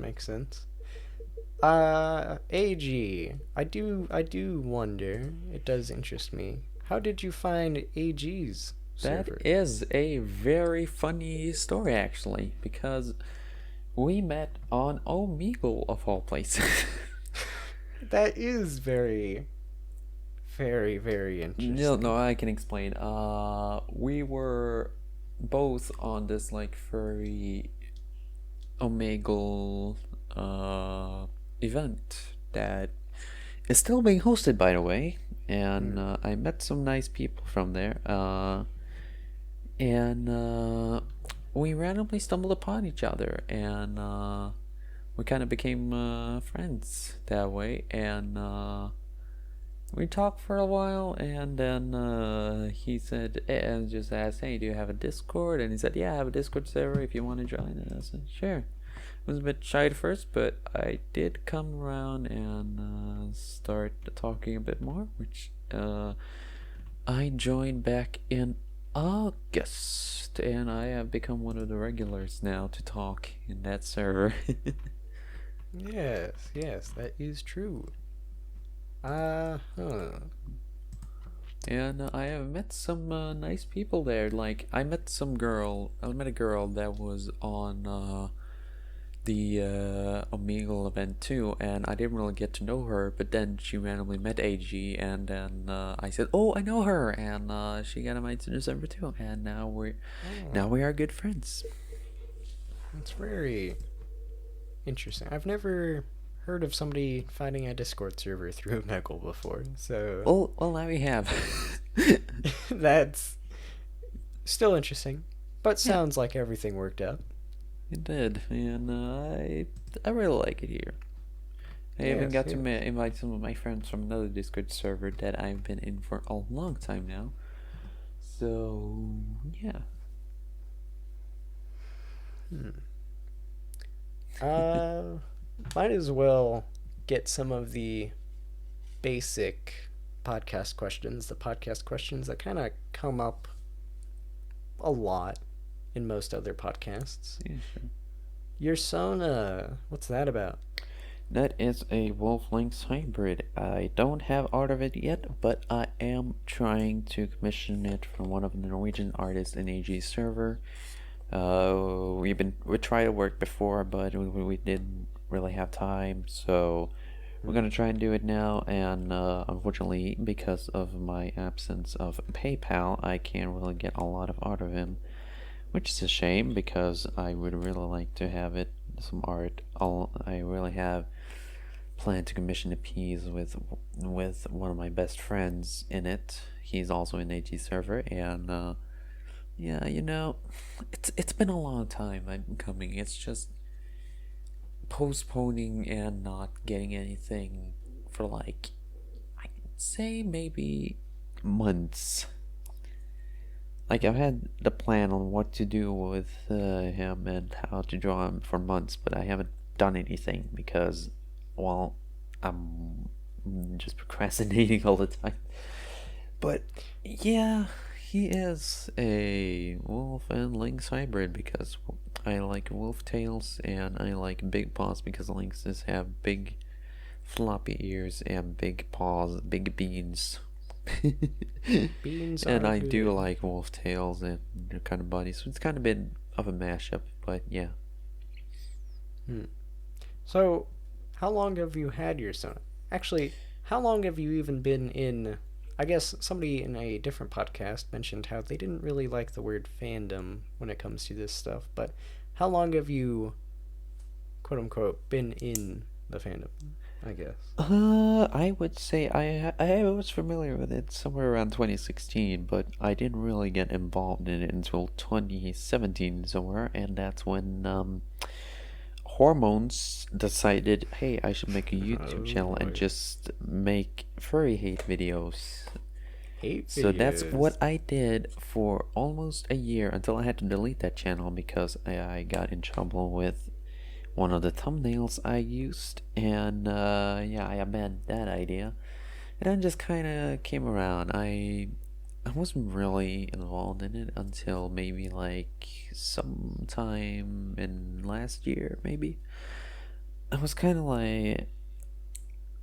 AG. I do wonder. It does interest me. How did you find AG's server? That is a very funny story, actually, because we met on Omegle of all places. That is very, very, very interesting. No, I can explain. We were both on this like furry Omegle event that is still being hosted, by the way, and I met some nice people from there. And we randomly stumbled upon each other, and we kind of became friends that way. And we talked for a while, and then he said, and just asked, "Hey, do you have a Discord?" And he said, "Yeah, I have a Discord server if you want to join." And I said, "Sure." I was a bit shy at first, but I did come around and start talking a bit more, which I joined back in August, and I have become one of the regulars now to talk in that server. Yes, that is true. Huh. And I have met some nice people there. Like I met a girl that was on the Omegle event too, and I didn't really get to know her. But then she randomly met AG, and then I said, "Oh, I know her," and she got invited to the server too. And now we are good friends. That's very interesting. I've never heard of somebody finding a Discord server through Omegle before, so Well, now we have. that's still interesting. But Yeah. sounds like everything worked out. It did, and I really like it here. I even got to invite some of my friends from another Discord server that I've been in for a long time now. So yeah. Might as well get some of the basic podcast questions, the podcast questions that kind of come up a lot in most other podcasts. Yeah, sure. Your Sona, what's that about? That is a Wolf Lynx hybrid. I don't have art of it yet, but I am trying to commission it from one of the Norwegian artists in AG server. We tried to work before, but we didn't really have time, so we're gonna try and do it now. And unfortunately, because of my absence of PayPal, I can't really get a lot of art of him, which is a shame because I would really like to have some art. I really have planned to commission a piece with one of my best friends in it. He's also in AG server, and yeah, it's been a long time I'm coming. It's just postponing and not getting anything for like, I'd say maybe months. Like I've had the plan on what to do with him and how to draw him for months, but I haven't done anything because, well, I'm just procrastinating all the time. But yeah, he is a wolf and lynx hybrid because I like wolf tails and I like big paws because lynxes have big floppy ears and big paws, big beans. Beans And are I good. do like wolf tails and their kind of bodies, so it's kind of been of a mashup, but yeah. So, how long have you had your Sona? Actually, how long have you even been in? I guess somebody in a different podcast mentioned how they didn't really like the word fandom when it comes to this stuff, but how long have you, quote unquote, been in the fandom? I guess. I would say I was familiar with it somewhere around 2016, but I didn't really get involved in it until 2017 somewhere, and that's when Hormones decided, hey, I should make a YouTube channel and just make furry hate videos. Hate So that's videos. what I did for almost a year until I had to delete that channel because I got in trouble with one of the thumbnails I used, and yeah, I abandoned that idea. And then just kind of came around. I wasn't really involved in it until maybe like sometime in last year, maybe. I was kind of like,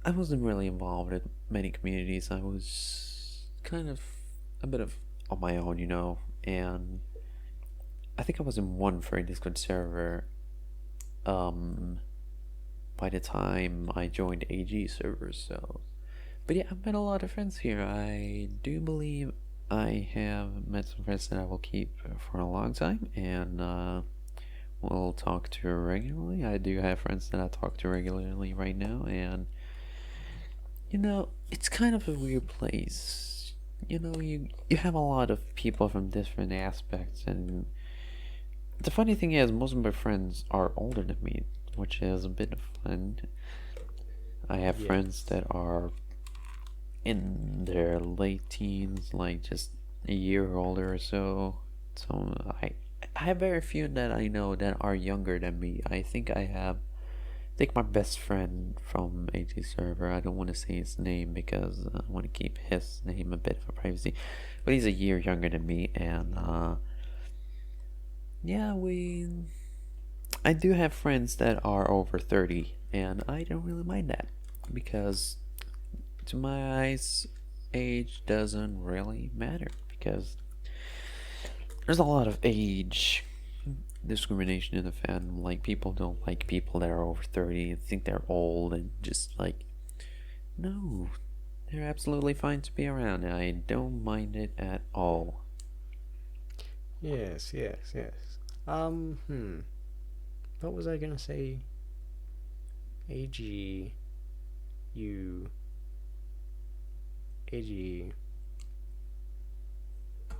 I wasn't really involved in many communities. I was kind of a bit of on my own, and I think I was in one for a Discord server by the time I joined AG servers, so. But yeah, I've met a lot of friends here. I do believe I have met some friends that I will keep for a long time, and will talk to regularly. I do have friends that I talk to regularly right now, and It's kind of a weird place. You have a lot of people from different aspects, and the funny thing is, most of my friends are older than me, which is a bit of fun. I have friends Yes. that are in their late teens, like just a year older or so. So I have very few that I know that are younger than me. I think my best friend from AT server, I don't want to say his name because I want to keep his name a bit of a privacy, but he's a year younger than me, and yeah, I do have friends that are over 30, and I don't really mind that because to my eyes, age doesn't really matter because there's a lot of age discrimination in the fandom. Like, people don't like people that are over 30 and think they're old, and just like, no, they're absolutely fine to be around. I don't mind it at all. Yes, yes, yes. What was I gonna say? AG, you, AG,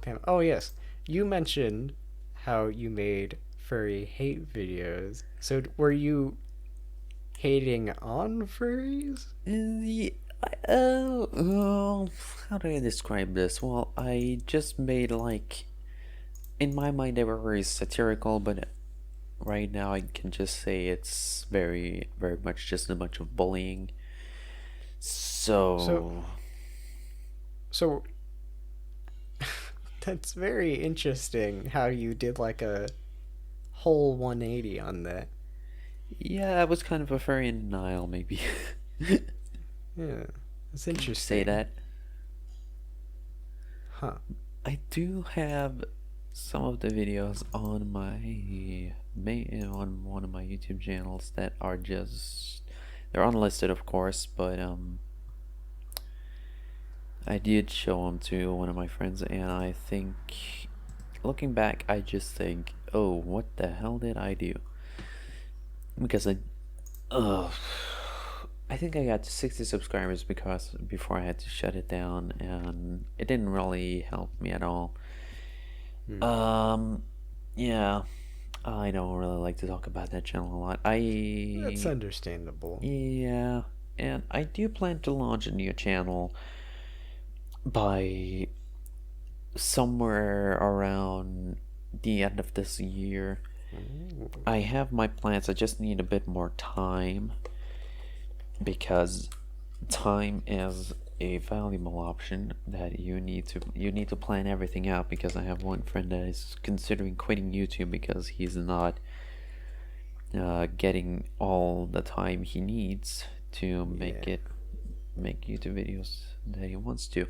Pam. Oh, yes. You mentioned how you made furry hate videos. So, were you hating on furries? How do I describe this? Well, I just made, like, in my mind they were very satirical, but right now I can just say it's very, very much just a bunch of bullying. So, So, so that's very interesting how you did like a whole 180 on that. yeah, I was kind of a furry in denial, maybe. Yeah, it's Can you say interesting. that? Huh. I do have some of the videos on on one of my YouTube channels that are just, they're unlisted, of course, but I did show them to one of my friends, and I think, looking back, I just think, oh, what the hell did I do? Because uh, I think I got to 60 subscribers because before I had to shut it down, and it didn't really help me at all. Hmm. Um, yeah, I don't really like to talk about that channel a lot. That's understandable. Yeah, and I do plan to launch a new channel by somewhere around the end of this year. Ooh. I have my plans, I just need a bit more time because time is a valuable option that you need to plan everything out, because I have one friend that is considering quitting YouTube because he's not getting all the time he needs to Yeah. make YouTube videos that he wants to.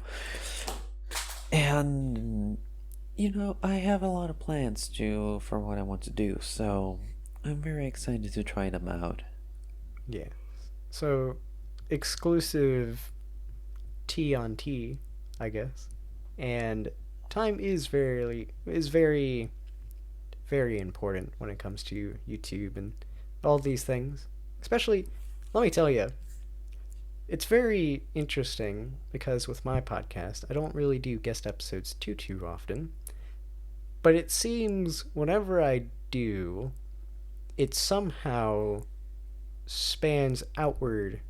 And I have a lot of plans for what I want to do, so I'm very excited to try them out. Yeah. So, exclusive T on T, I guess. And time is very very important when it comes to YouTube and all these things. Especially, let me tell you, it's very interesting because with my podcast, I don't really do guest episodes too often, but it seems whenever I do, it somehow spans outward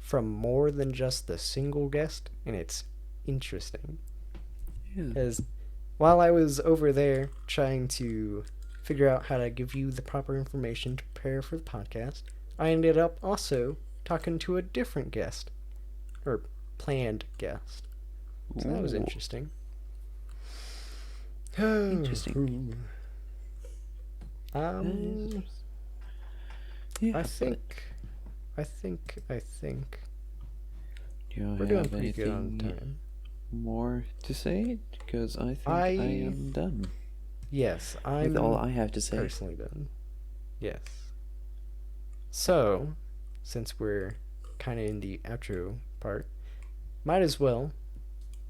from more than just the single guest, and it's interesting. Yeah. Because while I was over there trying to figure out how to give you the proper information to prepare for the podcast, I ended up also talking to a different guest, or planned guest. So that was Ooh, interesting. interesting. That is, um, I yeah, but think, I think do you we're doing have pretty good on anything time. more to say? Because I think I I am done Yes, with all I'm I have to say. personally done. Yes. So, since we're kind of in the outro part, might as well.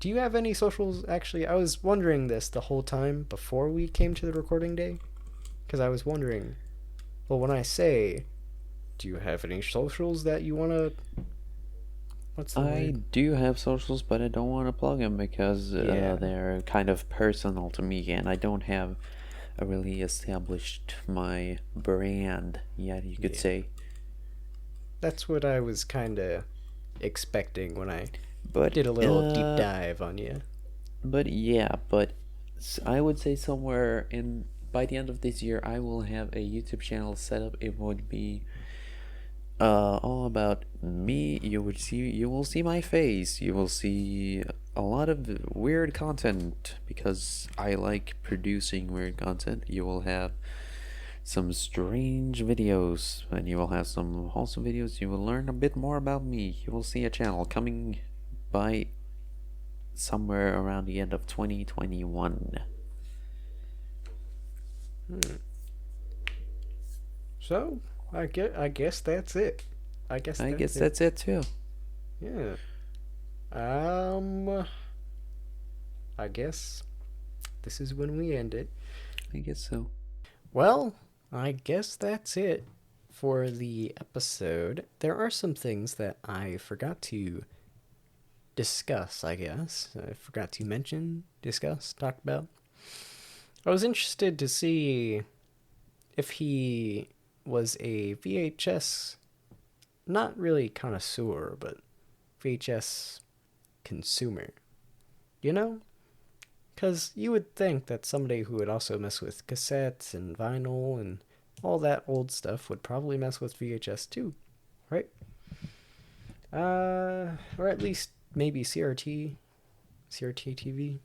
Do you have any socials? Actually, I was wondering this the whole time before we came to the recording day. Because I was wondering, well, when I say, do you have any socials that you want to What's the I word? do have socials, but I don't want to plug them because Yeah. they're kind of personal to me, and I don't have a really established my brand yet, you could Yeah. say. That's what I was kind of expecting when I But did a little deep dive on you. I would say somewhere in by the end of this year, I will have a YouTube channel set up. It would be all about me. You will see my face. You will see a lot of weird content because I like producing weird content. You will have some strange videos, and you will have some wholesome videos. You will learn a bit more about me. You will see a channel coming by somewhere around the end of 2021. Hmm. So I guess that's it. I guess I that's guess it. that's it too. Yeah. Um. I guess this is when we end it. I guess so. Well, I guess that's it for the episode. There are some things that I forgot to discuss, I guess. I forgot to mention, discuss, talk about. I was interested to see if he was a VHS, not really connoisseur, but VHS consumer. You know? Because you would think that somebody who would also mess with cassettes and vinyl and all that old stuff would probably mess with VHS too, right? Or at least maybe CRT TV.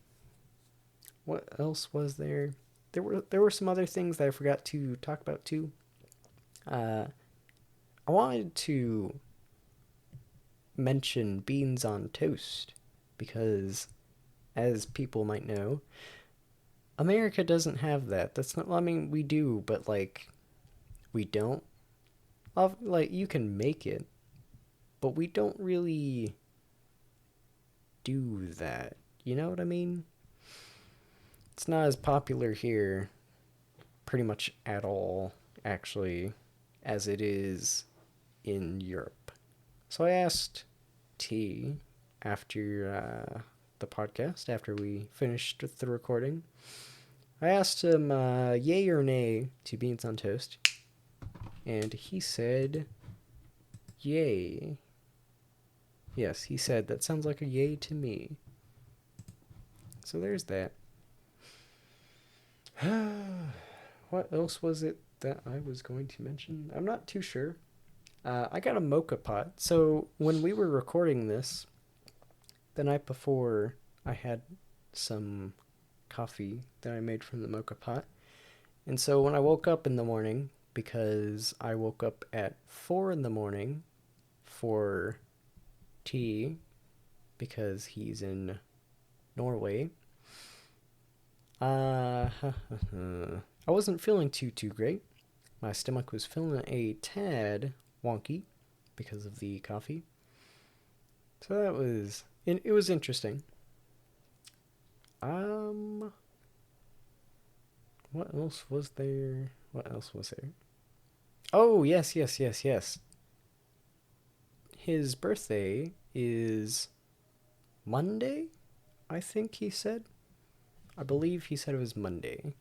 What else was there? There were some other things that I forgot to talk about too. Uh, I wanted to mention beans on toast because, as people might know, America doesn't have that. That's not. I mean, we do, but like we don't. Like you can make it, but we don't really do that. You know what I mean? It's not as popular here, pretty much at all, actually, as it is in Europe. So I asked T after the podcast, after we finished with the recording, I asked him yay or nay to beans on toast, and he said yay. Yes, he said that sounds like a yay to me. So there's that. What else was it that I was going to mention? I'm not too sure. I got a mocha pot. So when we were recording this the night before, I had some coffee that I made from the mocha pot. And so when I woke up in the morning, because I woke up at 4 in the morning for tea, because he's in Norway, I wasn't feeling too great. My stomach was feeling a tad wonky because of the coffee. So it was interesting. Um, what else was there? What else was there? Oh, yes. His birthday is Monday, I think he said. I believe he said it was Monday.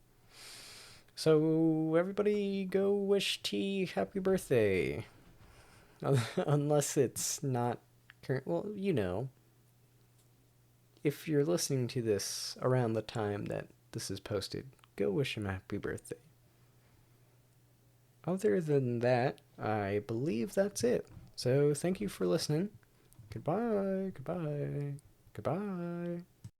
So everybody go wish T happy birthday. Unless it's not current. Well, you know, if you're listening to this around the time that this is posted, go wish him happy birthday. Other than that, I believe that's it. So thank you for listening. Goodbye.